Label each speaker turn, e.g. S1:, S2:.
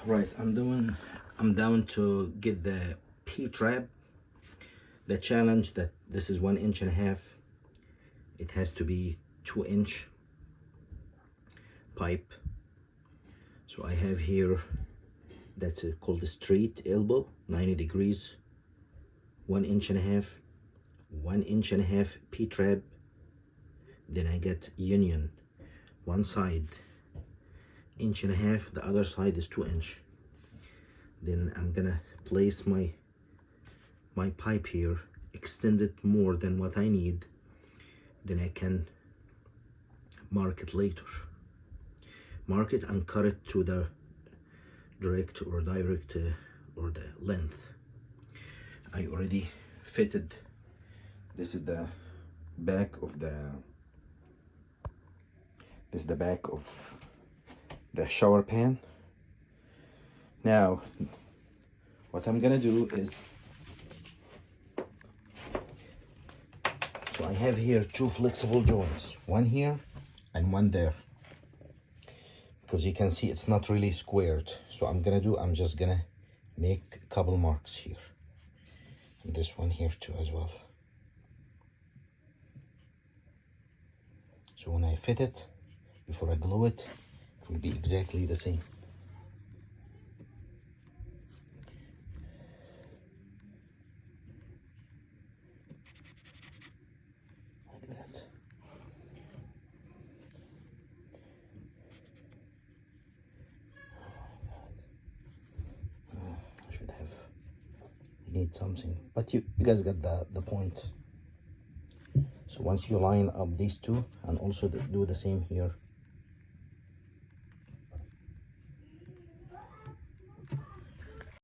S1: Right, I'm down to get the P-trap. The challenge that this is 1.5 inches. It has to be 2-inch pipe. So I have here, that's called the straight elbow, 90 degrees, 1.5 inches, 1.5 inches P-trap. Then I get union, one side 1.5 inches, the other side is 2-inch. Then I'm gonna place my pipe here, extend it more than what I need. Then I can mark it later. Mark it and cut it to the direct or the length. I already fitted. This is the back of the shower pan. Now what I'm gonna do is, so I have here two flexible joints, one here and one there, because you can see it's not really squared. So I'm just gonna make a couple marks here, and this one here too as well. So when I fit it, before I glue it, it will be exactly the same. Like that. I should have, you need something, but you guys got the point. So once you line up these two, and also do the same here,